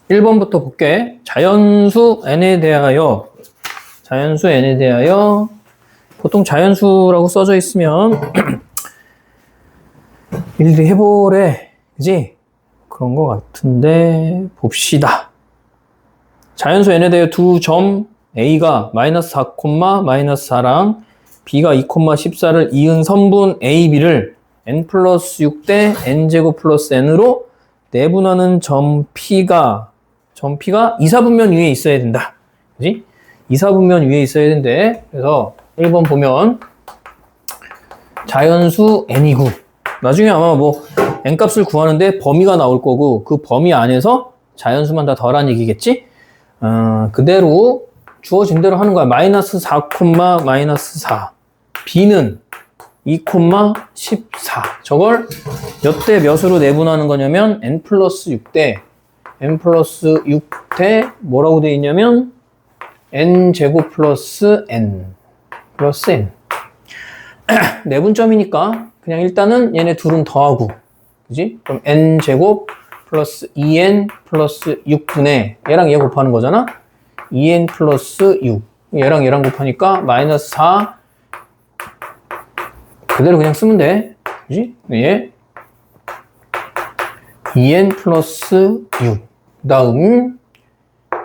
1번부터 볼게. 자연수 n에 대하여 보통 자연수라고 써져 있으면 일일이 해보래. 그지? 그런 거 같은데 봅시다. 자연수 n에 대해 두 점 a가 마이너스 4, 마이너스 4랑 b가 2, 14를 이은 선분 a, b를 n 플러스 6대 n제곱 플러스 n으로 내분하는 점 p가 2, 4분면 위에 있어야 된다. 그지? 2, 4분면 위에 있어야 된대. 그래서 1번 보면 자연수 n이고 나중에 아마 뭐 n 값을 구하는데 범위가 나올 거고 그 범위 안에서 자연수만 다 더하라는 얘기겠지? 그대로 주어진 대로 하는 거야. 마이너스 4, 마이너스 4 b는 2, 14 저걸 몇 대 몇으로 내분하는 거냐면 n 플러스 6대 뭐라고 돼 있냐면 n 제곱 플러스 n 내분점이니까 그냥 일단은 얘네 둘은 더하고 그지? 그럼 n 제곱 플러스 2n 플러스 6분의 얘랑 얘 곱하는 거잖아? 2n 플러스 6 얘랑 곱하니까 마이너스 4 그대로 그냥 쓰면 돼. 그지? 얘 2n 플러스 6 그 다음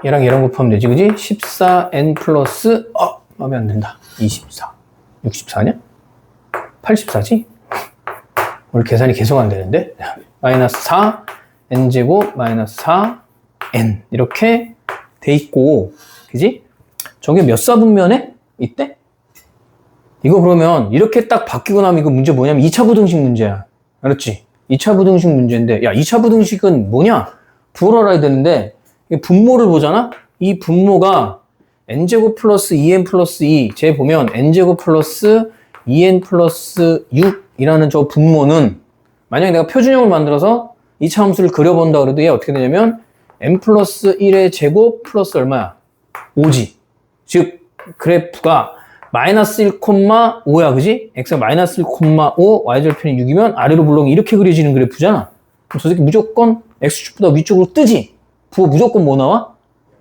얘랑 곱하면 되지. 그지? 14n 플러스 마음에 안 든다. 24 64냐? 84지? 오늘 계산이 계속 안 되는데 마이너스 4 n제곱 마이너스 4 n 이렇게 돼 있고 그지? 저게 몇 사분면에 있대? 이거 그러면 이렇게 딱 바뀌고 나면 이거 문제 뭐냐면 2차 부등식 문제야. 알았지? 2차 부등식 문제인데 야 2차 부등식은 뭐냐? 부호를 알아야 되는데 분모를 보잖아? 이 분모가 n제곱 플러스 2n 플러스 2 쟤 보면 n제곱 플러스 2n 플러스 6이라는 저 분모는 만약에 내가 표준형을 만들어서 2차 함수를 그려본다 그래도 얘 어떻게 되냐면 n 플러스 1의 제곱 플러스 얼마야? 5지. 즉 그래프가 마이너스 1,5야 그지? x가 마이너스 1,5 y절편이 6이면 아래로 물렁이 이렇게 그려지는 그래프잖아. 그럼 저 새끼 무조건 x축보다 위쪽으로 뜨지? 부호 무조건 뭐 나와?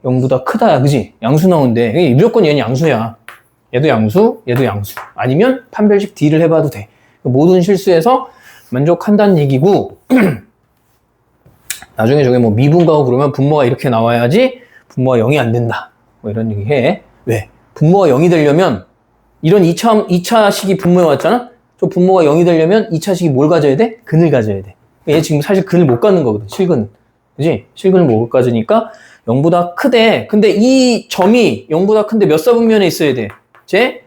0보다 크다야 그지? 양수 나오는데 무조건 얘는 양수야. 얘도 양수, 얘도 양수. 아니면 판별식 D를 해봐도 돼. 모든 실수에서 만족한다는 얘기고 나중에 저게 뭐 미분가고 그러면 분모가 이렇게 나와야지 분모가 0이 안 된다. 뭐 이런 얘기 해. 왜? 분모가 0이 되려면 이런 2차식이 분모에 왔잖아? 저 분모가 0이 되려면 2차식이 뭘 가져야 돼? 근을 가져야 돼. 얘 지금 사실 근을 못 갖는 거거든. 실근은. 그지? 실근을 못 가지니까 0보다 크대. 근데 이 점이 0보다 큰데 몇 사분면에 있어야 돼? 제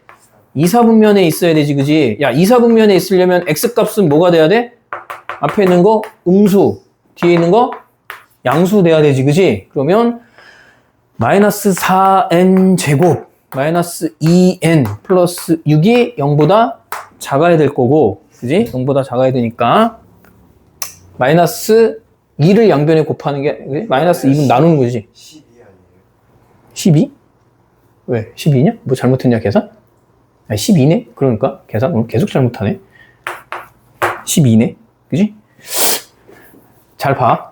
2사분면에 있어야 되지, 그지? 야, 2사분면에 있으려면 x값은 뭐가 돼야 돼? 앞에 있는 거 음수, 뒤에 있는 거 양수 돼야 되지, 그지? 그러면 마이너스 4n 제곱 마이너스 2n 플러스 6이 0보다 작아야 될 거고, 그지? 0보다 작아야 되니까 마이너스 2를 양변에 곱하는 게 그지? 마이너스 2분 나누는 거지. 12 아니에요? 12? 왜? 12냐? 뭐 잘못했냐 계산? 아니 12네? 그러니까 계산 오늘 계속 잘못하네. 12네? 그지? 잘 봐.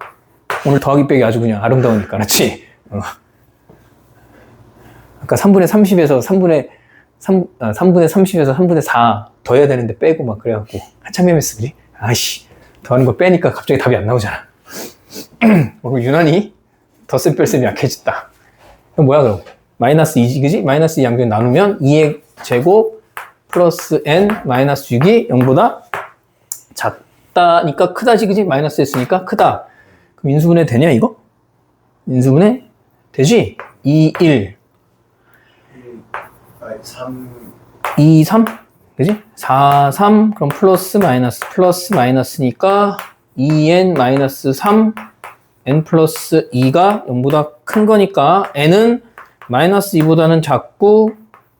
오늘 더하기 빼기 아주 그냥 아름다우니까 그렇지? 아까 3분의 30에서 3분의 30에서 3분의 4 더해야 되는데 빼고 막 그래갖고 한참 헤맸어 그지? 아이씨 더하는 거 빼니까 갑자기 답이 안 나오잖아. 유난히 덧셈 뺄셈이 약해졌다. 그럼 뭐야 그럼? 마이너스 2지 그지? 마이너스 2 양변 나누면 2의 제곱 플러스 n 마이너스 6이 0보다 작다니까 크다지 그지? 마이너스 했으니까 크다. 그럼 인수분해 되냐 이거? 인수분해 되지? 2, 1 2, 3 그지? 4, 3 그럼 플러스 마이너스니까 2n 마이너스 3 n 플러스 2가 0보다 큰 거니까 n은 마이너스 2보다는 작고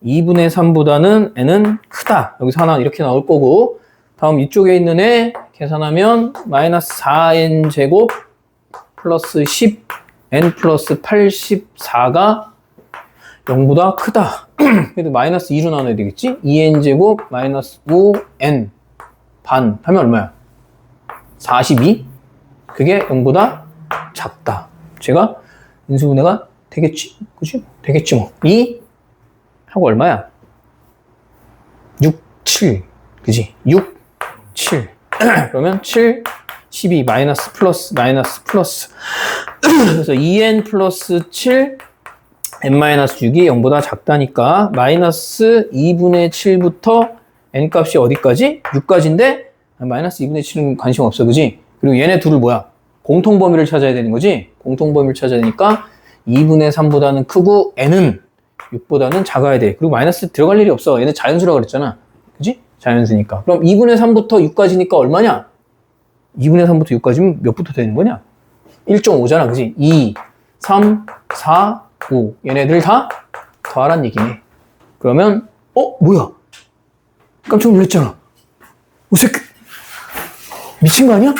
2분의 3보다는 n은 크다. 여기서 하나 이렇게 나올 거고 다음 이쪽에 있는 애 계산하면 마이너스 4n 제곱 플러스 10 n 플러스 84가 0보다 크다. 그래도 마이너스 2로 나눠야 되겠지? 2n 제곱 마이너스 5n 반 하면 얼마야? 42? 그게 0보다 작다. 제가 인수분해가 되겠지? 그지? 되겠지 뭐. 2 하고 얼마야? 6, 7. 그지? 6, 7. 그러면 7, 12, 마이너스, 플러스, 마이너스, 플러스. 그래서 2n 플러스 7, n-6이 0보다 작다니까, 마이너스 2분의 7부터 n 값이 어디까지? 6까지인데, 마이너스 2분의 7은 관심 없어, 그지? 그리고 얘네 둘을 뭐야? 공통범위를 찾아야 되는 거지? 공통범위를 찾아야 되니까, 2분의 3보다는 크고, n은 6보다는 작아야 돼. 그리고 마이너스 들어갈 일이 없어. 얘네 자연수라고 그랬잖아. 그지? 자연수니까. 그럼 2분의 3부터 6까지니까 얼마냐? 2분의 3부터 6까지면 몇부터 되는 거냐? 1.5잖아. 그지? 2, 3, 4, 5. 얘네들 다 더하란 얘기네. 그러면, 뭐야? 깜짝 놀랐잖아. 새끼. 미친 거 아니야?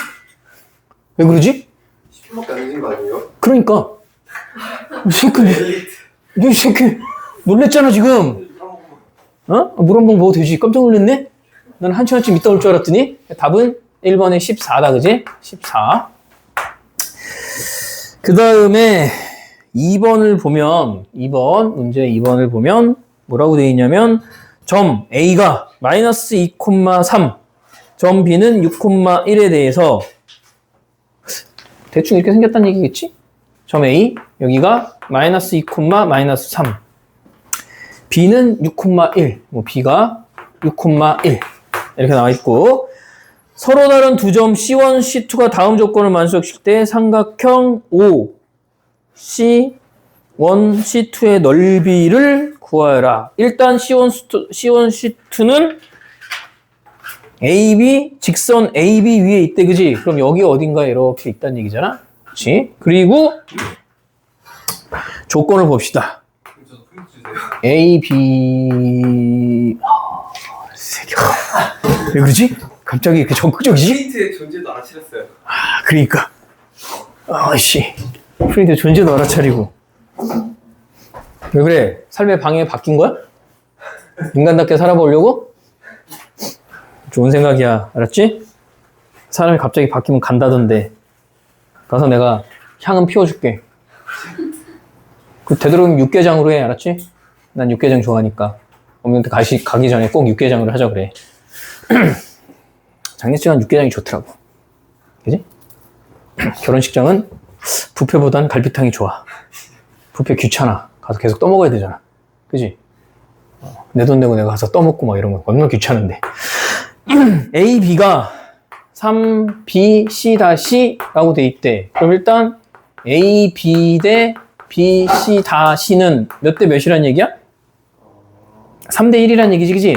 왜 그러지? 10분밖에 안 되는 거 아니에요? 그러니까. 이 새끼. 놀랬잖아, 지금. 물 한 번 먹어도 되지. 깜짝 놀랐네? 난 한 시간쯤 있다 올 줄 알았더니, 답은 1번에 14다, 그지? 14. 그 다음에 2번을 보면, 문제 2번을 보면, 뭐라고 되어 있냐면, 점 A가 마이너스 2,3, 점 B는 6,1에 대해서, 대충 이렇게 생겼다는 얘기겠지? 점 A, 여기가 마이너스 2, 마이너스 3. B는 6,1, B가 6,1. 이렇게 나와 있고, 서로 다른 두 점 C1, C2가 다음 조건을 만족시킬 때 삼각형 O, C1, C2의 넓이를 구하여라. 일단 C1, C2는 AB, 직선 AB 위에 있대, 그지? 그럼 여기 어딘가에 이렇게 있다는 얘기잖아? 그치? 그리고 조건을 봅시다. A, B... 왜 그러지? 갑자기 이렇게 적극적이지? 프린트의 존재도 알아차렸어요. 그러니까. 아이씨. 프린트 존재도 알아차리고. 왜 그래? 삶의 방향이 바뀐 거야? 인간답게 살아보려고? 좋은 생각이야. 알았지? 사람이 갑자기 바뀌면 간다던데. 가서 내가 향은 피워줄게. 되도록이면 육개장으로 해. 알았지? 난 육개장 좋아하니까. 엄마한테 가기 전에 꼭 육개장으로 하자 그래. 장례식장은 육개장이 좋더라고. 그지? 결혼식장은 뷔페보단 갈비탕이 좋아. 뷔페 귀찮아. 가서 계속 떠먹어야 되잖아. 그지? 내 돈 내고 내가 가서 떠먹고 막 이런 거 얼마나 귀찮은데. A, B가 3, B, C-라고 돼 있대. 그럼 일단 A, B 대 B, C-는 몇 대 몇이란 얘기야? 3대 1이란 얘기지, 그지?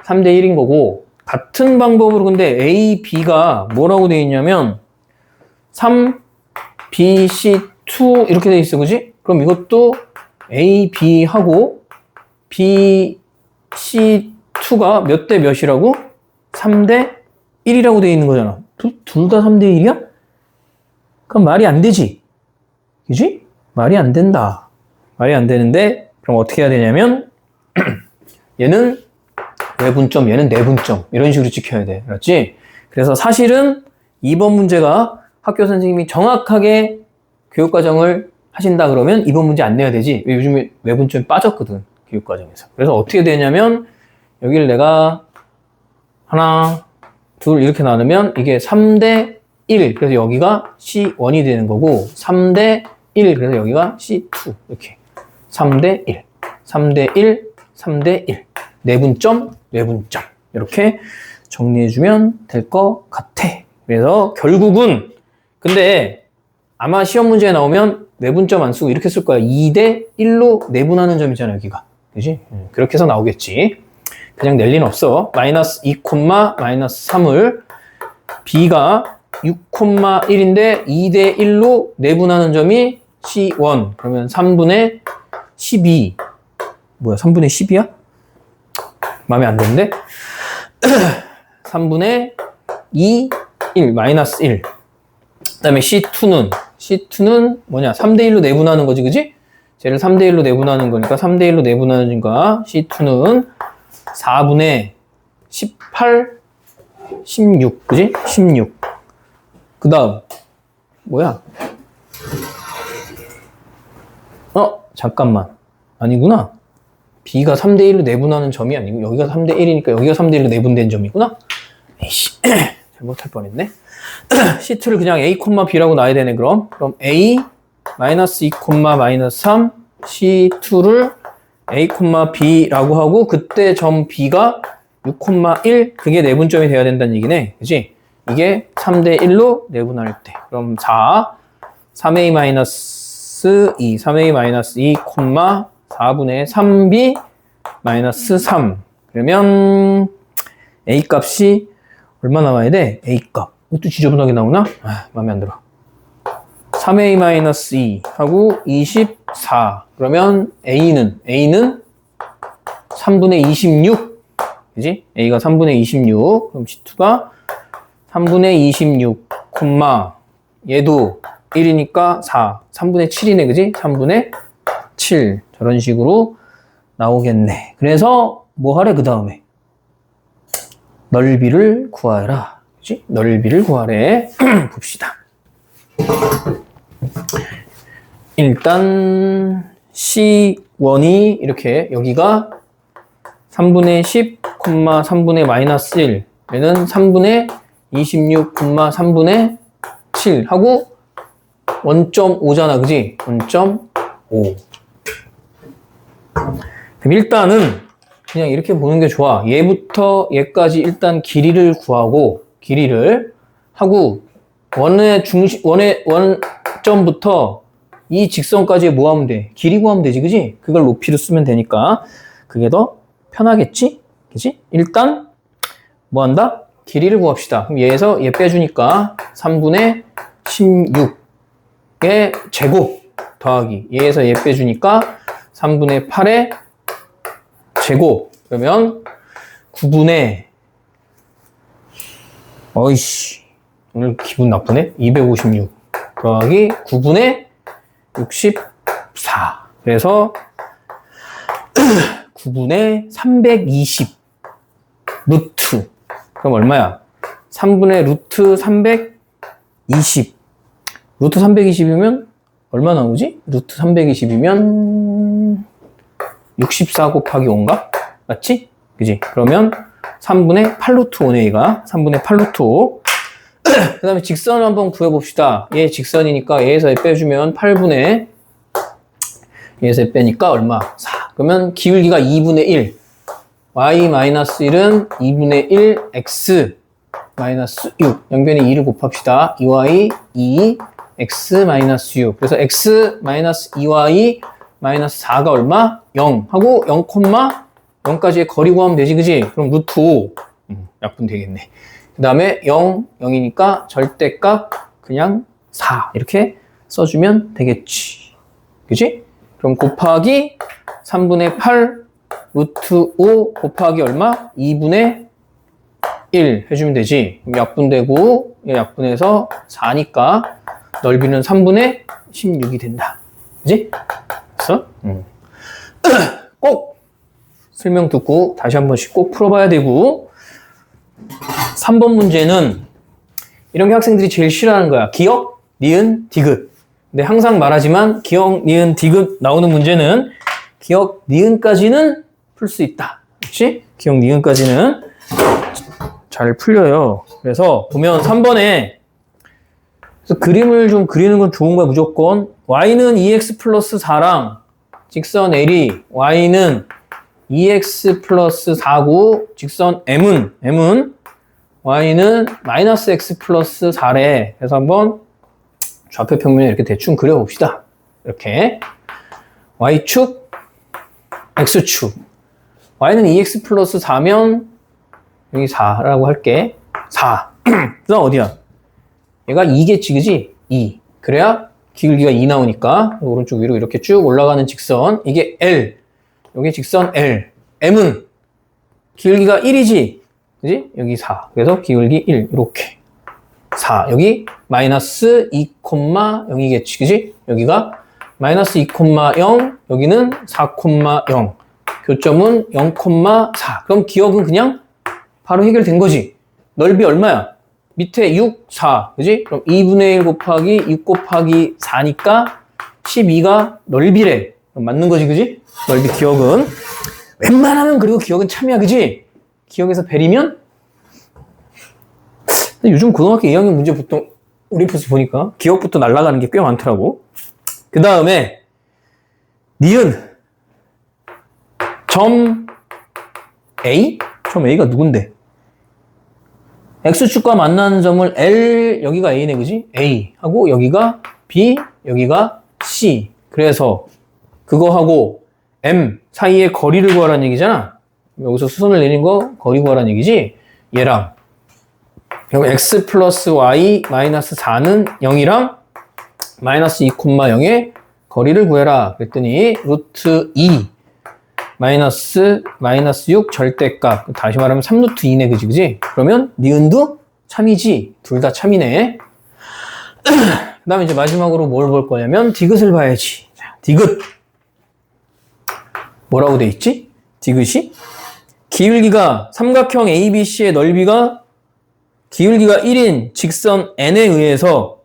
3대 1인 거고, 같은 방법으로 근데 A, B가 뭐라고 돼 있냐면 3, B, C2 이렇게 돼 있어, 그지? 그럼 이것도 A, B하고 B, C2가 몇 대 몇이라고? 3대 1이라고 돼 있는 거잖아. 둘 다 3대 1이야? 그럼 말이 안 되지. 그지? 말이 안 된다. 말이 안 되는데, 그럼 어떻게 해야 되냐면, 얘는 외분점, 얘는 내분점. 이런 식으로 지켜야 돼. 알았지? 그래서 사실은 이번 문제가 학교 선생님이 정확하게 교육과정을 하신다 그러면 이번 문제 안 내야 되지. 요즘에 외분점이 빠졌거든. 교육과정에서. 그래서 어떻게 되냐면, 여기를 내가 하나, 둘 이렇게 나누면 이게 3대 1. 그래서 여기가 C1이 되는 거고, 3대 1. 그래서 여기가 C2. 이렇게. 3대 1. 3대 1. 3대 1. 내분점, 외분점. 이렇게 정리해주면 될 것 같아. 그래서 결국은, 근데 아마 시험 문제에 나오면 내분점 안 쓰고 이렇게 쓸 거야. 2대 1로 내분하는 점이잖아, 여기가. 그지? 그렇게 해서 나오겠지. 그냥 낼 리는 없어. 마이너스 2, 마이너스 3을 B가 6,1인데 2대 1로 내분하는 점이 C1. 그러면 3분의 12. 뭐야, 3분의 10이야? 마음에 안 드는데? 3분의 2, 1, 마이너스 1. 그 다음에 C2는 뭐냐? 3대 1로 내분하는 거지, 그지? 쟤를 3대 1로 내분하는 거니까 3대 1로 내분하는 거니까 C2는 4분의 18, 16, 그지? 16. 그 다음, 뭐야? 잠깐만. 아니구나. b가 3대 1로 내분하는 점이 아니고 여기가 3대 1이니까 여기가 3대 1로 내분된 점이구나. 에이씨. 잘못할 뻔했네. C2를 그냥 A, B라고 놔야 되네, 그럼. 그럼 A, 마이너스 2, 마이너스 3, C2를 A, B라고 하고, 그때 점 B가 6, 1, 그게 내분점이 돼야 된다는 얘기네. 그지? 이게 3대 1로 내분할 때. 그럼 4, 3A 마이너스 2, 3A 마이너스 2, 4분의 3B 마이너스 3. 그러면 A 값이 얼마 나와야 돼? A 값. 이것도 지저분하게 나오나? 아, 마음에 안 들어. 3A-2 하고 24. 그러면 A는 3분의 26. 그지? A가 3분의 26. 그럼 C2가 3분의 26, 얘도 1이니까 4. 3분의 7이네, 그지? 3분의 7. 저런 식으로 나오겠네. 그래서 뭐 하래, 그 다음에? 넓이를 구하라. 그치? 넓이를 구하래. 봅시다. 일단 C1이 이렇게 여기가 3분의 10, 3분의 마이너스 1 얘는 3분의 26, 3분의 7 하고 1.5잖아. 그지? 1.5. 그럼 일단은 그냥 이렇게 보는 게 좋아. 얘부터 얘까지 일단 길이를 구하고, 길이를 하고, 원점부터 이 직선까지 뭐 하면 돼? 길이 구하면 되지, 그지? 그걸 높이로 쓰면 되니까. 그게 더 편하겠지? 그지? 일단, 뭐 한다? 길이를 구합시다. 그럼 얘에서 얘 빼주니까 3분의 16의 제곱 더하기. 얘에서 얘 빼주니까 3분의 8의 제곱. 그러면 9분의 어이씨 오늘 기분 나쁘네. 256 더하기 9분의 64. 그래서 9분의 320 루트. 그럼 얼마야? 3분의 루트 320. 루트 320이면 얼마 나오지? 루트 320이면 64 곱하기 5인가? 맞지? 그지? 그러면 3분의 8루트 5네, 얘가. 3분의 8루트 5. 그 다음에 직선을 한번 구해봅시다. 얘 직선이니까 얘에서 얘 빼주면 8분의 얘에서 얘 빼니까 얼마? 4. 그러면 기울기가 2분의 1. y-1은 2분의 1 x 마이너스 6. 양변에 2를 곱합시다. 2y 2 x 마이너스 6. 그래서 x 마이너스 2y 마이너스 4가 얼마? 0 하고 0,0까지의 거리 구하면 되지, 그지? 그럼 루트 5 약분 되겠네. 그 다음에 0, 0이니까 절대값 그냥 4 이렇게 써주면 되겠지, 그지? 그럼 곱하기 3분의 8 루트 5 곱하기 얼마? 2분의 1 해주면 되지. 그럼 약분되고 약분해서 4니까 넓이는 3분의 16이 된다, 그지? 그래서 꼭 설명 듣고 다시 한 번씩 꼭 풀어봐야 되고. 3번 문제는 이런 게 학생들이 제일 싫어하는 거야. 기억, 니은, 디귿. 근데 항상 말하지만 기억, 니은, 디귿 나오는 문제는 기억, 니은까지는 풀 수 있다. 그렇지? 기억, 니은까지는 잘 풀려요. 그래서 보면 3번에 그림을 좀 그리는 건 좋은 거야, 무조건. y는 2x 플러스 4랑 직선 L이 y는 2x 플러스 4고 직선 M은 y는 마이너스 x 플러스 4래. 그래서 한번 좌표 평면을 이렇게 대충 그려봅시다. 이렇게 y축, x축. y는 2x 플러스 4면 여기 4라고 할게. 4. 그다음 어디야? 얘가 2겠지, 그지? 2. 그래야 기울기가 2 나오니까 오른쪽 위로 이렇게 쭉 올라가는 직선. 이게 L. 여기 직선 L. M은 기울기가 1이지? 그지? 여기 4. 그래서 기울기 1. 이렇게. 4. 여기 마이너스 2,0이겠지. 그지? 여기가 마이너스 2,0. 여기는 4,0. 교점은 0,4. 그럼 기억은 그냥 바로 해결된 거지. 넓이 얼마야? 밑에 6, 4. 그지? 그럼 2분의 1 곱하기 6 곱하기 4니까 12가 넓이래. 맞는 거지, 그지? 넓이 기억은. 웬만하면 그리고 기억은 참이야, 그지? 기억에서 베리면? 근데 요즘 고등학교 2학년 문제 보통 오림푸스 보니까 기억부터 날아가는 게 꽤 많더라고. 그 다음에 니은 점 A? 점 A가 누군데? X축과 만나는 점을 L, 여기가 A네, 그지? A 하고 여기가 B, 여기가 C. 그래서 그거하고 M 사이의 거리를 구하라는 얘기잖아. 여기서 수선을 내린 거 거리 구하라는 얘기지? 얘랑 그리고 X 플러스 Y 마이너스 4는 0이랑 마이너스 2,0의 거리를 구해라. 그랬더니 루트 2 마이너스 6 절대값. 다시 말하면 3루트 2네, 그지? 그러면 니은도 참이지. 둘 다 참이네. 그 다음에 이제 마지막으로 뭘 볼 거냐면 디귿을 봐야지. 자, 디귿 뭐라고 돼 있지? 디귿이 기울기가 삼각형 ABC의 넓이가 기울기가 1인 직선 n에 의해서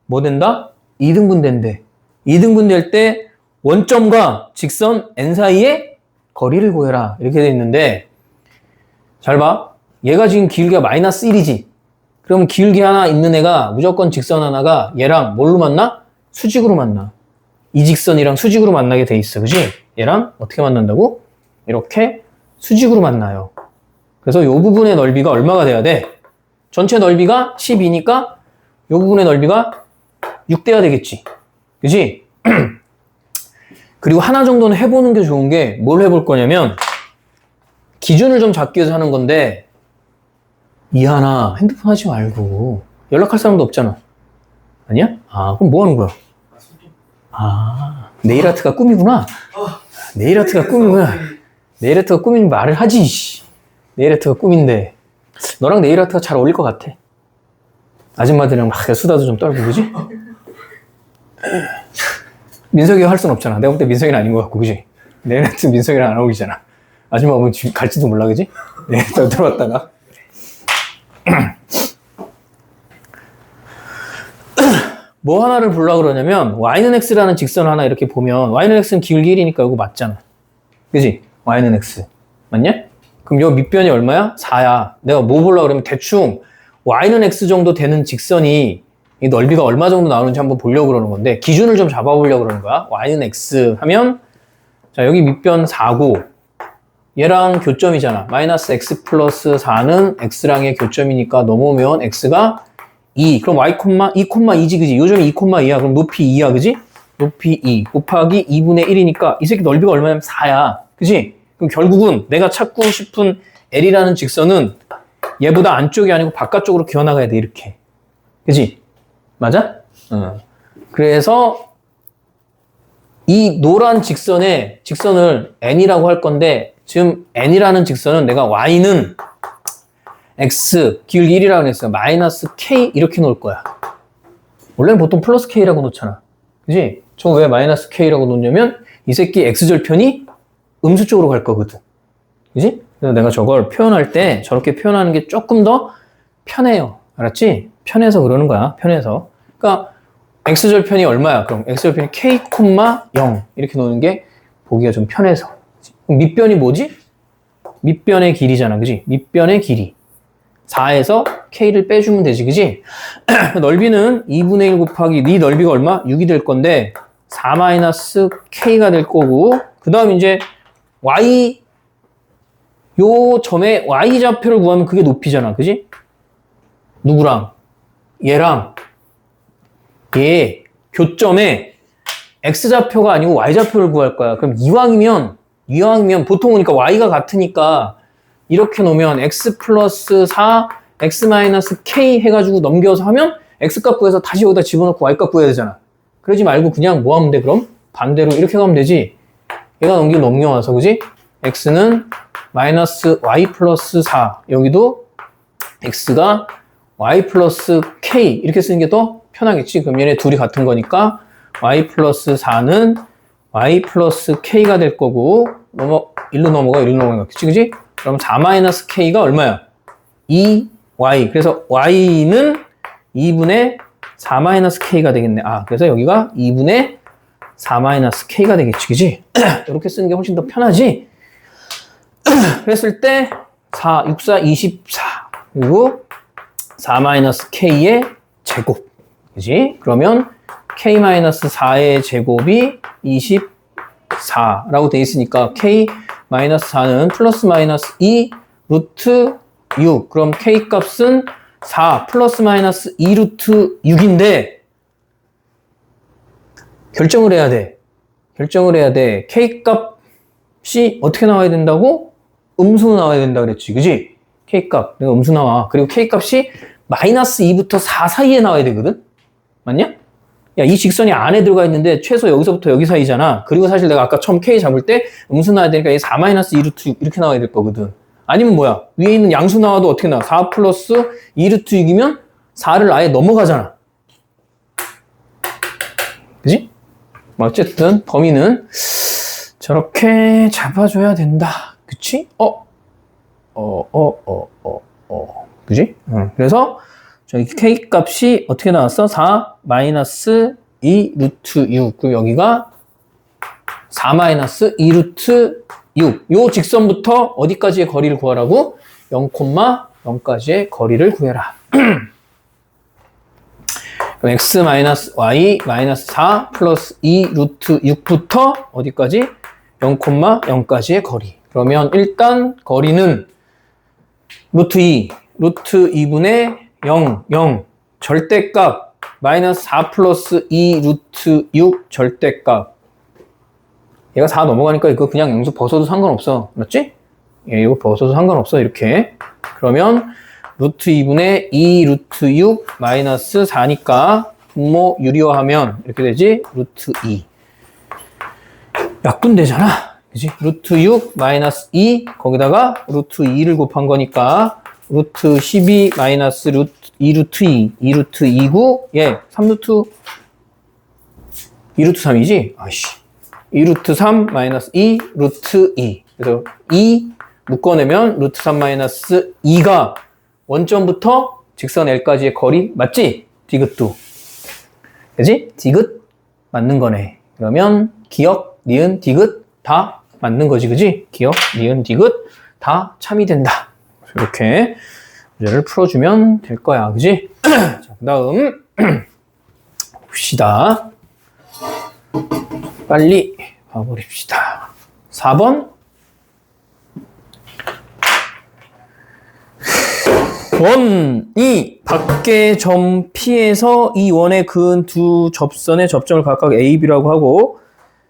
뭐 된다? 2등분 된대. 2등분 될 때 원점과 직선 n 사이의 거리를 구해라. 이렇게 돼 있는데 잘 봐. 얘가 지금 기울기가 마이너스 1이지. 그러면 기울기 하나 있는 애가 무조건 직선 하나가 얘랑 뭘로 만나? 수직으로 만나. 이 직선이랑 수직으로 만나게 돼 있어. 그지? 얘랑 어떻게 만난다고? 이렇게 수직으로 만나요. 그래서 이 부분의 넓이가 얼마가 돼야 돼? 전체 넓이가 12니까 이 부분의 넓이가 6 돼야 되겠지. 그지? 그리고 하나 정도는 해보는 게 좋은 게 뭘 해볼 거냐면 기준을 좀 잡기 위해서 하는 건데 이하나 핸드폰 하지 말고 연락할 사람도 없잖아. 아니야? 아, 그럼 뭐 하는 거야? 아, 네일 아트가 꿈이구나. 네일 아트가 꿈이구나. 네일 아트가 꿈이면 말을 하지. 네일 아트가 꿈인데 너랑 네일 아트가 잘 어울릴 것 같아. 아줌마들이랑 막 수다도 좀 떨고, 그지? 민석이가 할 순 없잖아. 내가 볼 때 민석이는 아닌 것 같고, 그지? 네일 아트 민석이랑 안 어울리잖아. 아줌마 보면 지금 갈지도 몰라, 그지? 네일 아트 들어왔다가. 뭐 하나를 보려고 그러냐면 y는 x라는 직선 하나 이렇게 보면 y는 x는 기울기 1이니까 이거 맞잖아. 그지? y는 x. 맞냐? 그럼 요 밑변이 얼마야? 4야. 내가 뭐 보려고 그러면 대충 y는 x 정도 되는 직선이 이 넓이가 얼마 정도 나오는지 한번 보려고 그러는 건데 기준을 좀 잡아보려고 그러는 거야. y는 x 하면 자 여기 밑변 4고 얘랑 교점이잖아. 마이너스 x 플러스 4는 x랑의 교점이니까 넘어오면 x가 2. 그럼 y, 2,2지, 그지? 요즘에 2,2야. 그럼 높이 2야, 그지? 높이 2 곱하기 2분의 1이니까 이 새끼 넓이가 얼마냐면 4야. 그지? 그럼 결국은 내가 찾고 싶은 L이라는 직선은 얘보다 안쪽이 아니고 바깥쪽으로 기어나가야 돼, 이렇게. 그지? 맞아? 그래서 이 노란 직선을 N이라고 할 건데 지금 N이라는 직선은 내가 Y는 X, 기울기 1이라고 했어요. 마이너스 K 이렇게 놓을 거야. 원래는 보통 플러스 K라고 놓잖아. 그지? 저 왜 마이너스 K라고 놓냐면 이 새끼 X절편이 음수 쪽으로 갈 거거든. 그지? 그래서 내가 저걸 표현할 때 저렇게 표현하는 게 조금 더 편해요. 알았지? 편해서 그러는 거야. 편해서. 그러니까 X절편이 얼마야? 그럼 X절편이 K, 0 이렇게 놓는 게 보기가 좀 편해서. 그럼 밑변이 뭐지? 밑변의 길이잖아. 그지? 밑변의 길이. 4에서 K를 빼주면 되지, 그지? 넓이는 2분의 1 곱하기 네 넓이가 얼마? 6이 될 건데 4-K가 될 거고 그 다음 이제 Y 요 점의 Y좌표를 구하면 그게 높이잖아, 그지? 누구랑? 얘랑 얘 교점에 X좌표가 아니고 Y좌표를 구할 거야. 그럼 이왕이면 보통 오니까 Y가 같으니까 이렇게 놓으면 x 플러스 4, x 마이너스 k 해가지고 넘겨서 하면 x값 구해서 다시 여기다 집어넣고 y값 구해야 되잖아. 그러지 말고 그냥 뭐 하면 돼 그럼? 반대로 이렇게 가면 되지. 얘가 넘겨와서 그지? x는 마이너스 y 플러스 4 여기도 x가 y 플러스 k 이렇게 쓰는 게 더 편하겠지. 그럼 얘네 둘이 같은 거니까 y 플러스 4는 y 플러스 k가 될 거고 1로 넘어가겠지, 그지? 그럼 4-K가 얼마야? 2y. 그래서 y는 2분의 4-K가 되겠네. 아, 그래서 여기가 2분의 4-k가 되겠지, 그지? 이렇게 쓰는 게 훨씬 더 편하지? 그랬을 때 4, 6, 4, 24 그리고 4-k의 제곱, 그지? 그러면 k-4의 제곱이 24라고 돼 있으니까 k-4는 플러스 마이너스 2 루트 6. 그럼 k 값은 4 플러스 마이너스 2 루트 6인데 결정을 해야 돼. k 값이 어떻게 나와야 된다고? 음수로 나와야 된다 그랬지, 그지? k 값, 내가 음수 나와. 그리고 k 값이 마이너스 2부터 4 사이에 나와야 되거든? 맞냐? 야, 이 직선이 안에 들어가 있는데 최소 여기서부터 여기 사이잖아. 그리고 사실 내가 아까 처음 k 잡을 때 음수 나와야 되니까 이게 4-2 루트 6 이렇게 나와야 될 거거든. 아니면 뭐야? 위에 있는 양수 나와도 어떻게 나와? 4 플러스 2 루트 6이면 4를 아예 넘어가잖아. 그지? 어쨌든 범위는 저렇게 잡아줘야 된다. 그치? 그지? 그래서 저기 k 값이 어떻게 나왔어? 4 마이너스 2 루트 6. 그리고 여기가 4 마이너스 2 루트 6. 요 직선부터 어디까지의 거리를 구하라고? 0,0까지의 거리를 구해라. 그럼 x 마이너스 y 마이너스 4 플러스 2 루트 6부터 어디까지? 0,0까지의 거리. 그러면 일단 거리는 루트 2분의 0 절대값 마이너스 4 플러스 2 루트 6 절대값. 얘가 4 넘어가니까 이거 그냥 양수 벗어도 상관없어. 맞지? 예, 이거 벗어도 상관없어. 이렇게. 그러면 루트 2분의 2 루트 6 마이너스 4니까 분모 유리화하면 이렇게 되지? 루트 2. 약분되잖아. 그지? 루트 6 마이너스 2 거기다가 루트 2를 곱한 거니까 루트 12 마이너스 루트 2 루트 2 2 루트 2구 예 3 루트 2 루트 3이지? 아이씨 2 루트 3 마이너스 2 루트 2 그래서 2 묶어내면 루트 3 마이너스 2가 원점부터 직선 L까지의 거리 맞지? 디귿도 그지? 디귿 맞는 거네. 그러면 기역, 니은, 디귿 다 맞는 거지, 그지? 기역, 니은, 디귿 다 참이 된다. 이렇게 문제를 풀어주면 될 거야, 그지? 자, 그 다음 봅시다. 빨리 봐버립시다. 4번 원이 밖의 점 P에서 이 원에 그은 두 접선의 접점을 각각 A, B라고 하고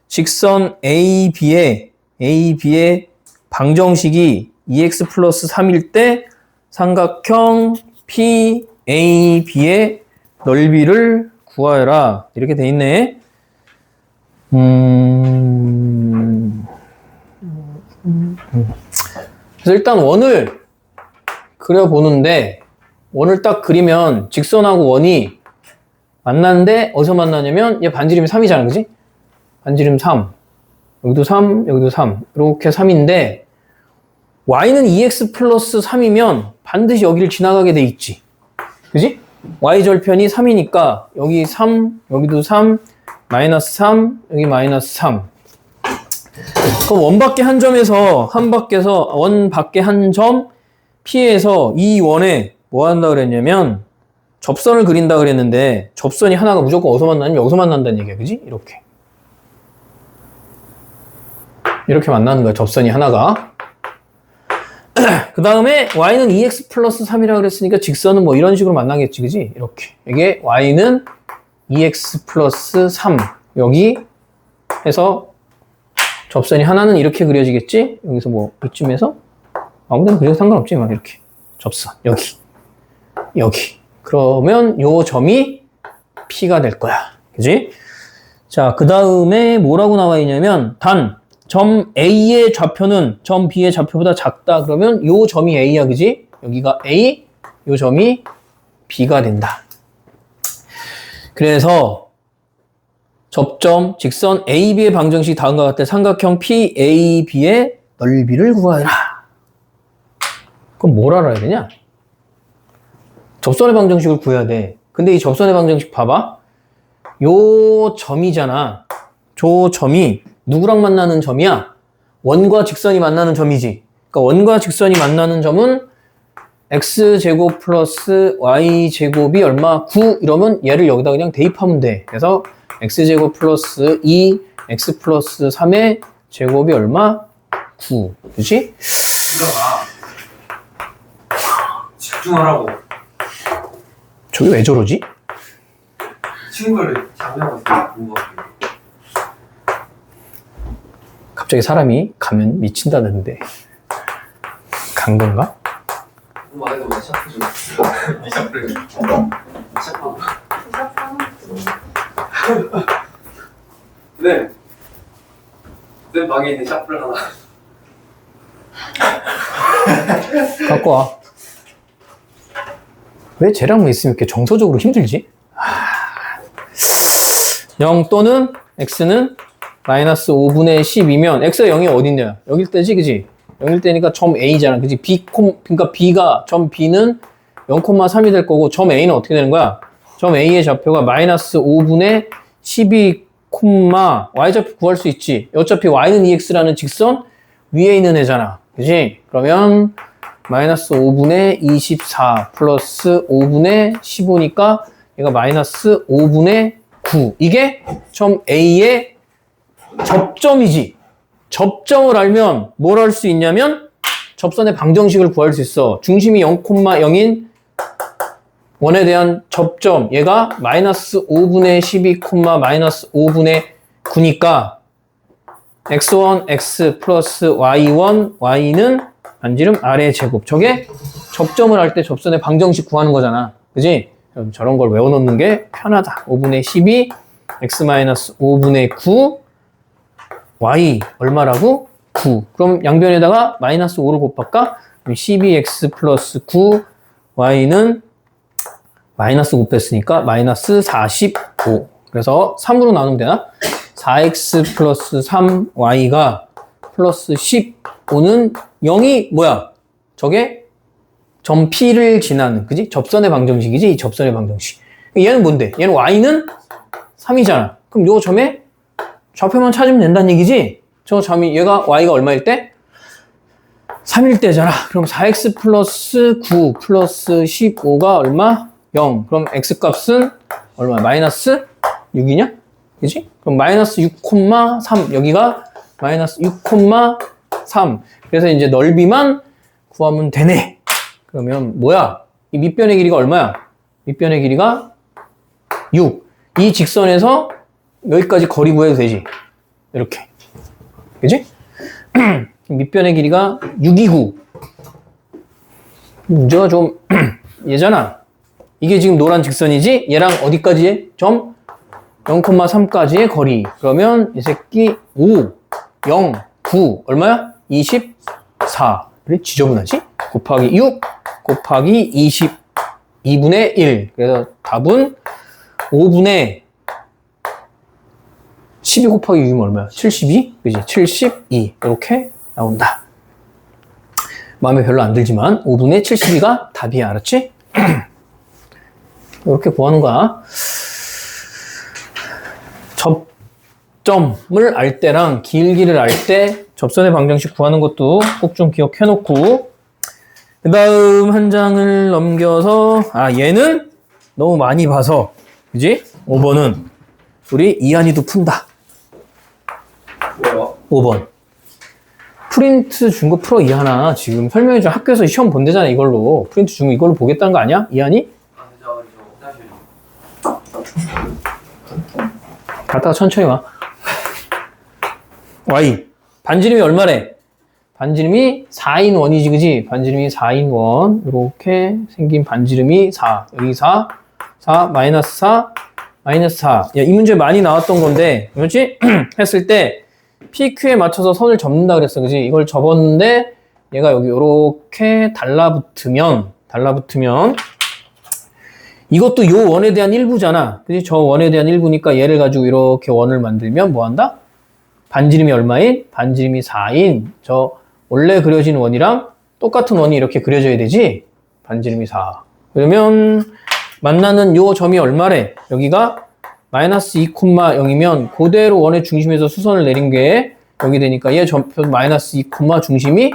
직선 A, B의 방정식이 2x 플러스 3일 때 삼각형 P, A, B의 넓이를 구하여라. 이렇게 돼 있네. 그래서 일단 원을 그려보는데 원을 딱 그리면 직선하고 원이 만나는데 어디서 만나냐면 얘 반지름이 3이잖아, 그지? 반지름 3 여기도 3 여기도 3 이렇게 3인데 y는 2x 플러스 3이면 반드시 여기를 지나가게 돼 있지, 그지? y절편이 3이니까 여기 3 여기도 3 마이너스 3 여기 마이너스 3 그럼 원 밖에 한 점에서 원 밖에 한 점 P에서 이 원에 뭐 한다 그랬냐면 접선을 그린다 그랬는데 접선이 하나가 무조건 어디서 만나냐면 여기서 만난다는 얘기야, 그지? 이렇게 만나는 거야, 접선이 하나가. 그 다음에 y는 2x 플러스 3이라고 그랬으니까 직선은 뭐 이런 식으로 만나겠지, 그지? 이렇게. 이게 y는 2x 플러스 3 여기 해서 접선이 하나는 이렇게 그려지겠지? 여기서 뭐 이쯤에서 아무데나 그려도 상관없지, 막 이렇게 접선 여기 그러면 요 점이 P가 될 거야, 그지? 자, 그 다음에 뭐라고 나와 있냐면 단 점 A의 좌표는 점 B의 좌표보다 작다. 그러면 요 점이 A야, 그지? 여기가 A, 요 점이 B가 된다. 그래서 접점, 직선 AB의 방정식이 다음과 같아. 삼각형 PAB의 넓이를 구하라. 그럼 뭘 알아야 되냐? 접선의 방정식을 구해야 돼. 근데 이 접선의 방정식 봐봐. 요 점이잖아. 저 점이 누구랑 만나는 점이야? 원과 직선이 만나는 점이지. 그러니까 원과 직선이 만나는 점은 x제곱 플러스 y제곱이 얼마? 9 이러면 얘를 여기다 그냥 대입하면 돼. 그래서 x제곱 플러스 2 x 플러스 3의 제곱이 얼마? 9. 그치? 들어가. 집중하라고. 저게 왜 저러지? 친구를 장난하고 있는 거 같아. 갑자기 사람이 가면 미친다는데 간 건가? 엄마가 왜 샤프 좀 이 샤프를 샤프 네. 내 방에 있는 샤프를 하나 갖고 와. 왜 쟤랑 있으면 이렇게 정서적으로 힘들지? 0 또는 x는 마이너스 5분의 10이면 x가 0이 어딨냐? 여길 때지, 그지? 0일 때니까 점 a잖아, 그지? 그러니까 b가 점 b는 0,3이 될 거고 점 a는 어떻게 되는 거야? 점 a의 좌표가 마이너스 5분의 12, y좌표 구할 수 있지. 어차피 y는 2x라는 직선 위에 있는 애잖아, 그지? 그러면 마이너스 5분의 24 플러스 5분의 15니까 얘가 마이너스 5분의 9. 이게 점 A의 접점이지. 접점을 알면 뭘 할 수 있냐면 접선의 방정식을 구할 수 있어. 중심이 0,0인 원에 대한 접점. 얘가 마이너스 5분의 12, 마이너스 5분의 9니까 x1, x 플러스 y1, y는 반지름 아래의 제곱. 저게 접점을 할 때 접선의 방정식 구하는 거잖아. 그지? 그럼 저런 걸 외워놓는 게 편하다. 5분의 12, x-5분의 9, y 얼마라고? 9. 그럼 양변에다가 마이너스 5를 곱할까? 12x 플러스 9, y는 마이너스 5 뺐으니까 마이너스 45. 그래서 3으로 나누면 되나? 4x 플러스 3y가 플러스 15는 0이 뭐야? 저게 점 P를 지나는, 그지? 접선의 방정식이지? 이 접선의 방정식. 얘는 뭔데? 얘는 y는 3이잖아. 그럼 요 점에 좌표만 찾으면 된다는 얘기지? 저 점이, 얘가 y가 얼마일 때? 3일 때잖아. 그럼 4x 플러스 9 플러스 15가 얼마? 0. 그럼 x 값은 얼마? 마이너스 6이냐? 그지? 그럼 마이너스 6,3. 여기가 마이너스 6,3. 그래서 이제 넓이만 구하면 되네. 그러면 뭐야? 이 밑변의 길이가 얼마야? 밑변의 길이가 6. 이 직선에서 여기까지 거리 구해도 되지. 이렇게. 그지? 밑변의 길이가 6이고. 문제가 좀 얘잖아. 이게 지금 노란 직선이지? 얘랑 어디까지 해? 점 0,3까지의 거리. 그러면 이 새끼 5, 0, 9 얼마야? 24를 지저분하지? 곱하기 6 곱하기 22분의 1. 그래서 답은 5분의 12 곱하기 6이면 얼마야? 72? 그지? 72. 이렇게 나온다. 마음에 별로 안 들지만 5분의 72가 답이야. 알았지? 이렇게 구하는 거야. 접점을 알 때랑 길기를 알 때 접선의 방정식 구하는 것도 꼭 좀 기억해 놓고, 그 다음 한 장을 넘겨서, 얘는 너무 많이 봐서, 그지? 5번은 우리 이한이도 푼다. 뭐야? 5번. 프린트 준 거 풀어, 이한아. 지금 설명해줘. 학교에서 시험 본대잖아, 이걸로. 프린트 준 거 이걸로 보겠다는 거 아니야? 이한이? 저 갔다가 천천히 와. Y. 반지름이 얼마래? 반지름이 4인 원이지, 그지? 반지름이 4인 원. 이렇게 생긴 반지름이 4. 여기 4, 4, 마이너스 4, 마이너스 4. 야, 이 문제 많이 나왔던 건데, 그렇지? 했을 때, PQ에 맞춰서 선을 접는다 그랬어, 그지? 이걸 접었는데, 얘가 여기 이렇게 달라붙으면, 이것도 요 원에 대한 일부잖아. 그지? 저 원에 대한 일부니까 얘를 가지고 이렇게 원을 만들면 뭐 한다? 반지름이 얼마인? 반지름이 4인 저 원래 그려진 원이랑 똑같은 원이 이렇게 그려져야 되지? 반지름이 4. 그러면 만나는 요 점이 얼마래? 여기가 마이너스 2,0이면 그대로 원의 중심에서 수선을 내린 게 여기 되니까 얘 전편 마이너스 2, 중심이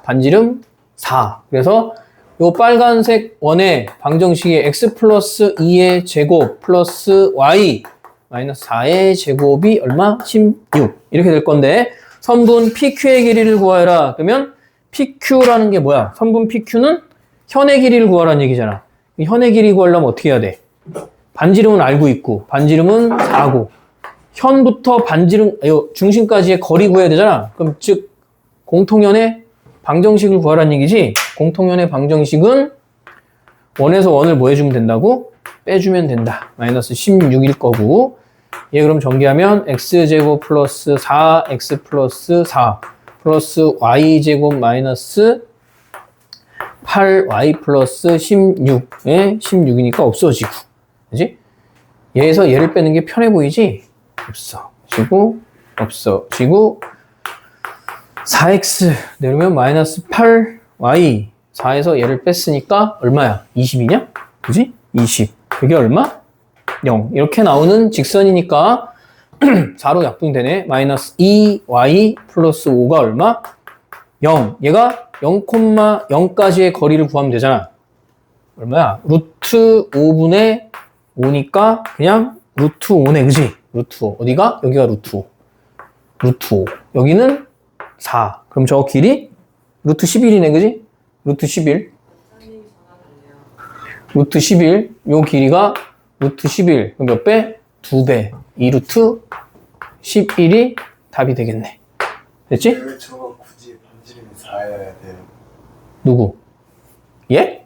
반지름 4. 그래서 요 빨간색 원의 방정식이 x 플러스 2의 제곱 플러스 y 마이너스 4의 제곱이 얼마? 16. 이렇게 될 건데 선분 PQ의 길이를 구하여라. 그러면 PQ라는 게 뭐야? 선분 PQ는 현의 길이를 구하라는 얘기잖아. 현의 길이 구하려면 어떻게 해야 돼? 반지름은 알고 있고 반지름은 4고 현부터 반지름 중심까지의 거리 구해야 되잖아. 그럼 즉 공통연의 방정식을 구하라는 얘기지. 공통연의 방정식은 원에서 원을 뭐 해주면 된다고? 빼주면 된다. 마이너스 16일 거고 얘 그럼 전개하면 x제곱 플러스 4x 플러스 4 플러스 y제곱 마이너스 8y 플러스 16에 16이니까 없어지고 그지? 얘에서 얘를 빼는 게 편해 보이지? 없어지고 없어지고 4x 내려면 마이너스 8y 4에서 얘를 뺐으니까 얼마야? 20이냐? 그지? 20 그게 얼마? 0 이렇게 나오는 직선이니까 4로 약분되네. 마이너스 2y 플러스 5가 얼마? 0 얘가 0,0까지의 거리를 구하면 되잖아. 얼마야? 루트 5분의 5니까 그냥 루트 5네 그지? 루트 5 어디가? 여기가 루트 5 루트 5 여기는 4 그럼 저 길이 루트 11이네 그지? 루트 11 루트 11 요 길이가 루트 11 그럼 몇 배? 2배 2루트 11이 답이 되겠네. 됐지? 왜 저거 굳이 반지름이 4여야 돼요? 누구? 얘?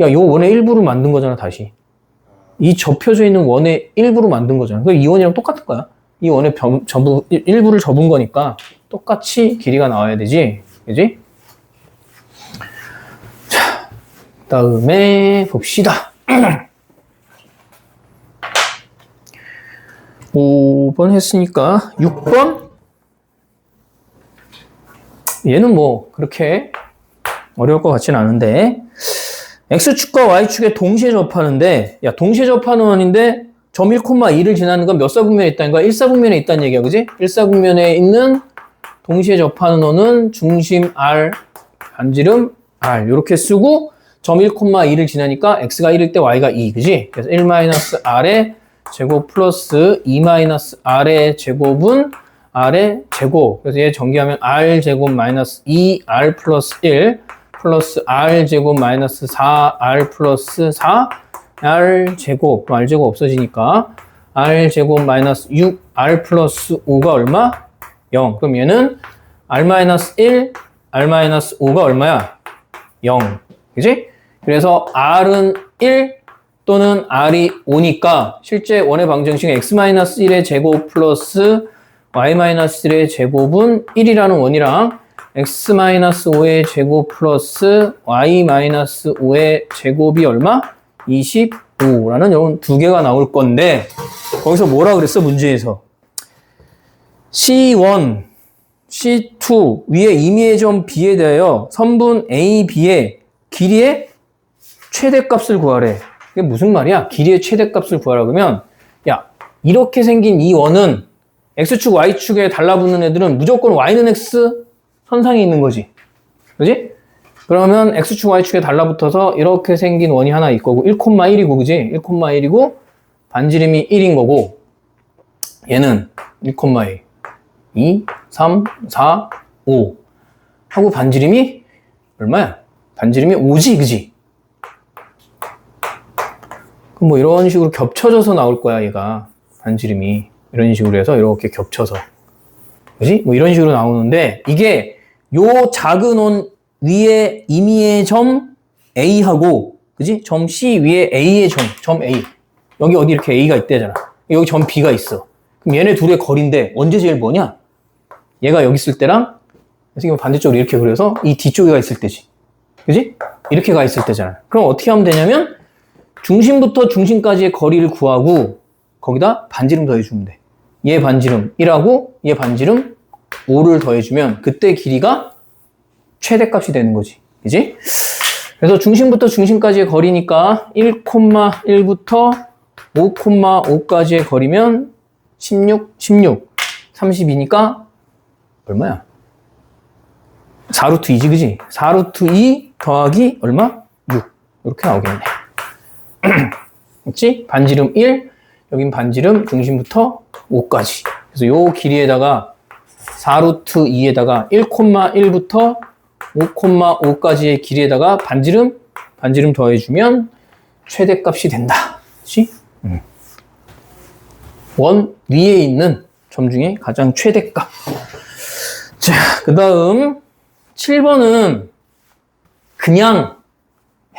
야, 요 원의 일부를 만든 거잖아, 다시. 이 접혀져 있는 원의 일부로 만든 거잖아. 이 원이랑 똑같은 거야. 이 원의 일부를 접은 거니까 똑같이 길이가 나와야 되지. 그지? 자, 다음에 봅시다. 5번 했으니까 6번? 얘는 뭐 그렇게 어려울 것 같진 않은데 X축과 Y축에 동시에 접하는데 야 동시에 접하는 원인데 점 1,2를 지나는 건 몇 사분면에 있다는 거야? 1사분면에 있다는 얘기야 그지? 1사분면에 있는 동시에 접하는 원은 중심 R, 반지름 R 이렇게 쓰고 점 1,2를 지나니까 X가 1일 때 Y가 2 그지? 그래서 1-R의 제곱 플러스 2-R의 제곱은 R의 제곱. 그래서 얘 전개하면 R 제곱 마이너스 2R 플러스 1 플러스 R 제곱 마이너스 4R 플러스 4 R 제곱. R 제곱 없어지니까 R 제곱 마이너스 6R 플러스 5가 얼마? 0. 그럼 얘는 R 마이너스 1, R 마이너스 5가 얼마야? 0. 그지? 그래서 R은 1 또는 R이 5니까 실제 원의 방정식은 x-1의 제곱 플러스 y-1의 제곱은 1이라는 원이랑 x-5의 제곱 플러스 y-5의 제곱이 얼마? 25라는 이런 두 개가 나올 건데 거기서 뭐라 그랬어 문제에서 C1, C2 위에 임의의 점 B에 대하여 선분 A, B의 길이의 최대값을 구하래. 이게 무슨 말이야? 길이의 최대값을 구하라 그러면 야 이렇게 생긴 이 원은 X축, Y축에 달라붙는 애들은 무조건 Y는 X 선상에 있는 거지. 그지? 그러면 X축, Y축에 달라붙어서 이렇게 생긴 원이 하나 있고 1,1이고 그지? 1,1이고 반지름이 1인 거고 얘는 1,1 2, 3, 4, 5 하고 반지름이 얼마야? 반지름이 5지 그지? 그럼 뭐 이런 식으로 겹쳐져서 나올 거야 얘가 반지름이 이런 식으로 해서 이렇게 겹쳐서 그지? 뭐 이런 식으로 나오는데 이게 요 작은 원 위에 임의의 점 A하고 그지? 점 C 위에 A의 점 A 여기 어디 이렇게 A가 있대잖아 여기 점 B가 있어 그럼 얘네 둘의 거리인데 언제 제일 뭐냐? 얘가 여기 있을 때랑 지금 반대쪽으로 이렇게 그려서 이 뒤쪽에 가 있을 때지 그지? 이렇게 가 있을 때잖아 그럼 어떻게 하면 되냐면 중심부터 중심까지의 거리를 구하고 거기다 반지름 더해주면 돼. 얘 반지름 1하고 얘 반지름 5를 더해주면 그때 길이가 최대값이 되는 거지. 그지? 그래서 중심부터 중심까지의 거리니까 1,1부터 5,5까지의 거리면 16, 32니까 얼마야? 4루트 2지, 그지? 4루트 2 더하기 얼마? 6. 이렇게 나오겠네. 그치? 반지름 1, 여긴 반지름 중심부터 5까지. 그래서 요 길이에다가 4루트 2에다가 1,1부터 5,5까지의 길이에다가 반지름 더해주면 최대값이 된다. 그치? 원 위에 있는 점 중에 가장 최대값. 자, 그 다음 7번은 그냥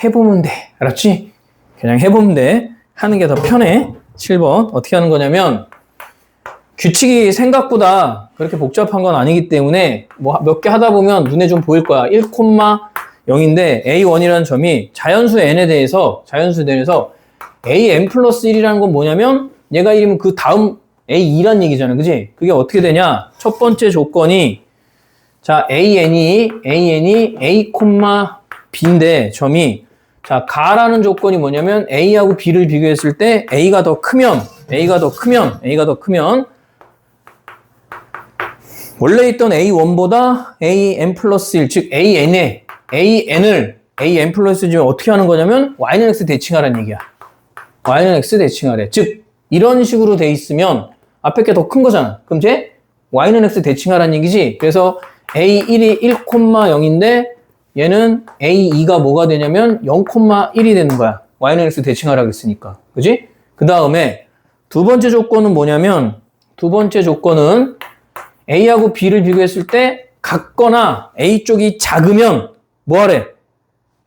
해보면 돼. 알았지? 그냥 해보면 돼. 하는 게 더 편해. 7번 어떻게 하는 거냐면 규칙이 생각보다 그렇게 복잡한 건 아니기 때문에 뭐 몇 개 하다 보면 눈에 좀 보일 거야. 1,0인데 A1이라는 점이 자연수 n에 대해서 AN 플러스 1이라는 건 뭐냐면 얘가 1이면 그 다음 A2란 얘기잖아. 그지? 그게 어떻게 되냐? 첫 번째 조건이 자 AN이 A, B인데 점이 자 가라는 조건이 뭐냐면 A하고 B를 비교했을 때 A가 더 크면 원래 있던 A1보다 AN 플러스 1, 즉 AN을 AN 플러스 1을 어떻게 하는 거냐면 Y는 X 대칭하라는 얘기야. Y는 X 대칭하래. 즉 이런 식으로 돼 있으면 앞에 게 더 큰 거잖아. 그럼 이제 Y는 X 대칭하라는 얘기지. 그래서 A1이 1,0인데 얘는 A2가 뭐가 되냐면 0,1이 되는 거야. Y는 X 대칭하라고 했으니까. 그지? 그 다음에 두 번째 조건은 뭐냐면 A하고 B를 비교했을 때 같거나 A 쪽이 작으면 뭐하래?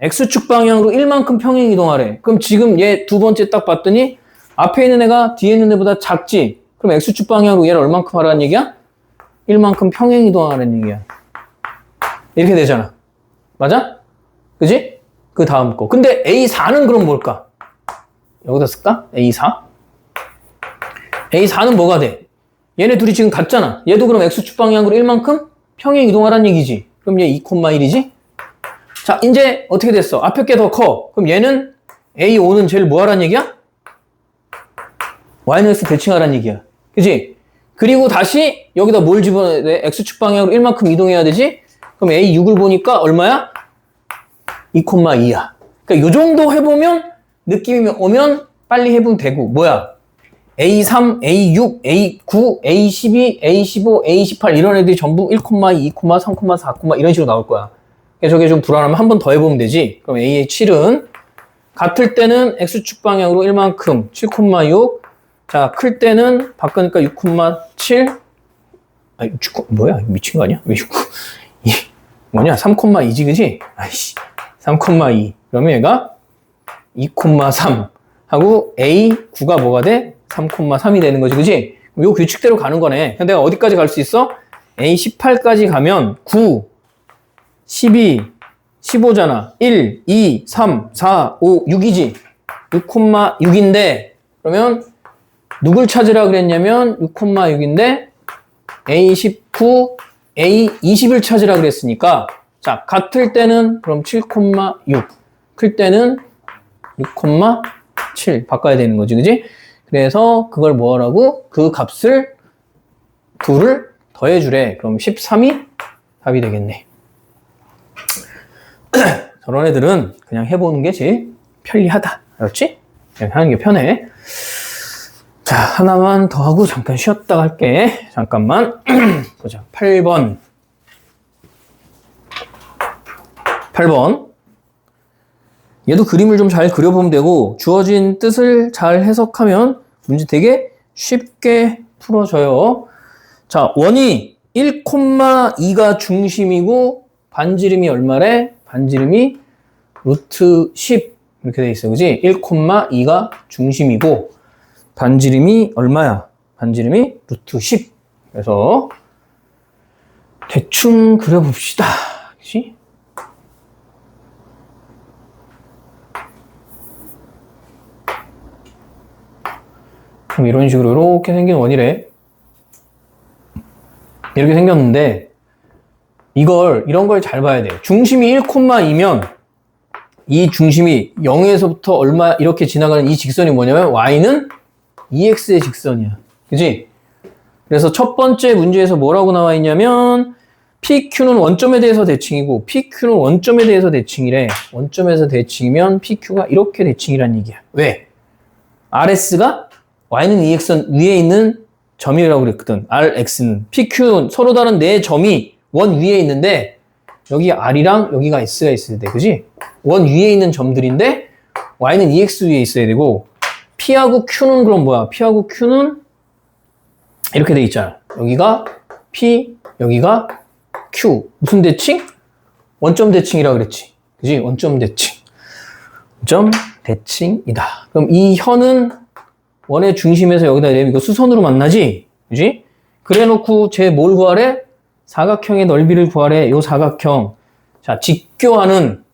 X축 방향으로 1만큼 평행 이동하래. 그럼 지금 얘 두 번째 딱 봤더니 앞에 있는 애가 뒤에 있는 애보다 작지? 그럼 X축 방향으로 얘를 얼만큼 하라는 얘기야? 1만큼 평행 이동하라는 얘기야. 이렇게 되잖아. 맞아? 그지? 그 다음 거. 근데 A4는 그럼 뭘까? 여기다 쓸까? A4는 뭐가 돼? 얘네 둘이 지금 같잖아. 얘도 그럼 X축 방향으로 1만큼 평행 이동하라는 얘기지. 그럼 얘 2,1이지? 자, 이제 어떻게 됐어? 앞에 게 더 커. 그럼 얘는 A5는 제일 뭐 하라는 얘기야? Y는 X 대칭하라는 얘기야. 그지? 그리고 다시 여기다 뭘 집어넣어야 돼? X축 방향으로 1만큼 이동해야 되지? 그럼 A6을 보니까 얼마야? 2,2야. 그러니까 요 정도 해보면 느낌이 오면 빨리 해보면 되고 뭐야? A3, A6, A9, A12, A15, A18 이런 애들이 전부 1,2, 2, 3, 4, 이런 식으로 나올 거야. 저게 좀 불안하면 한 번 더 해보면 되지. 그럼 A의 7은 같을 때는 X축 방향으로 1만큼 7,6. 자, 클 때는 바꾸니까 6,7. 아니, 뭐야? 미친 거 아니야? 왜 6? 뭐냐? 3,2지, 그지? 아이씨. 3,2. 그러면 얘가 2,3 하고 A9가 뭐가 돼? 3,3이 되는 거지, 그지? 요 규칙대로 가는 거네. 내가 어디까지 갈 수 있어? A18까지 가면 9, 12, 15잖아. 1, 2, 3, 4, 5, 6이지. 6,6인데 그러면 누굴 찾으라 그랬냐면 6,6인데 A19, A20을 찾으라 그랬으니까 자, 같을 때는 그럼 7,6, 클 때는 6,7 바꿔야 되는 거지, 그지? 그래서 그걸 뭐 하라고? 그 값을 둘을 더해주래. 그럼 13이 답이 되겠네. 저런 애들은 그냥 해보는 게 제일 편리하다. 알았지? 그냥 하는 게 편해. 자, 하나만 더 하고 잠깐 쉬었다 갈게. 잠깐만. 보자. 8번. 얘도 그림을 좀 잘 그려보면 되고 주어진 뜻을 잘 해석하면 문제 되게 쉽게 풀어져요. 자, 원이 1,2가 중심이고 반지름이 얼마래? 반지름이 루트 10 이렇게 돼 있어. 그지? 1,2가 중심이고 반지름이 얼마야? 반지름이 루트 10. 그래서 대충 그려봅시다. 그치? 그럼 이런 식으로 이렇게 생긴 원이래. 이렇게 생겼는데 이런 걸 잘 봐야 돼. 중심이 1,2면 이 중심이 0에서부터 얼마 이렇게 지나가는 이 직선이 뭐냐면 y는 EX의 직선이야. 그지? 그래서 첫 번째 문제에서 뭐라고 나와 있냐면 PQ는 원점에 대해서 대칭이고 PQ는 원점에 대해서 대칭이래. 원점에서 대칭이면 PQ가 이렇게 대칭이란 얘기야. 왜? RS가 Y는 EX선 위에 있는 점이라고 그랬거든. RX는. PQ는 서로 다른 네 점이 원 위에 있는데 여기 R이랑 여기가 S가 있어야 돼. 그지? 원 위에 있는 점들인데 Y는 EX 위에 있어야 되고 P하고 Q는 그럼 뭐야? P하고 Q는 이렇게 돼 있잖아. 여기가 P, 여기가 Q. 무슨 대칭? 원점 대칭이라 그랬지. 그지? 원점 대칭. 원점 대칭이다. 그럼 이 현은 원의 중심에서 여기다 내면 이거 수선으로 만나지? 그지? 그래 놓고 쟤 뭘 구하래? 사각형의 넓이를 구하래. 요 사각형. 자, 직교하는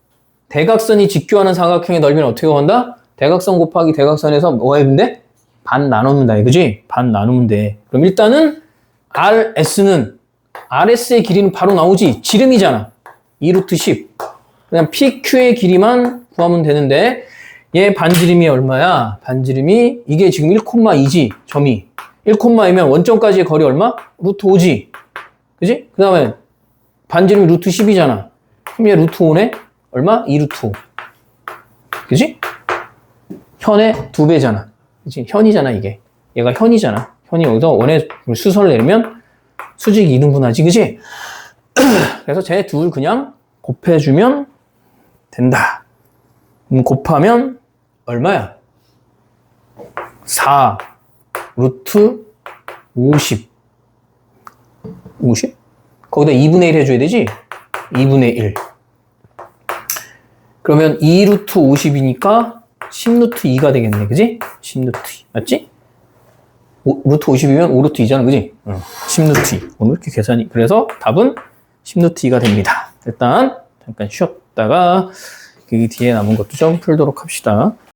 대각선이 직교하는 사각형의 넓이는 어떻게 구한다? 대각선 곱하기 대각선에서 뭐 해면 돼? 반 나누면 돼. 그지? 반 나누면 돼. 그럼 일단은 RS는 RS의 길이는 바로 나오지. 지름이잖아. 2루트 10. 그냥 PQ의 길이만 구하면 되는데 얘 반지름이 얼마야? 반지름이 이게 지금 1,2지. 점이. 1,2면 원점까지의 거리 얼마? 루트 5지. 그지? 그 다음에 반지름이 루트 10이잖아. 그럼 얘 루트 5네? 얼마? 2루트 5. 그지? 현의 2배잖아. 그치? 현이잖아, 이게. 얘가 현이잖아. 현이 여기서 원의 수선을 내리면 수직이 2등분하지, 그치? 그래서 쟤 둘 그냥 곱해주면 된다. 곱하면 얼마야? 4 루트 50. 50? 거기다 2분의 1 해줘야 되지? 2분의 1. 그러면 2 루트 50이니까 10 루트 2가 되겠네. 그지? 10 루트 2. 맞지? 루트 50이면 5 루트 2잖아. 그지? 10 루트 2. 오늘 이렇게 계산이. 그래서 답은 10 루트 2가 됩니다. 일단 잠깐 쉬었다가 그 뒤에 남은 것도 좀 풀도록 합시다.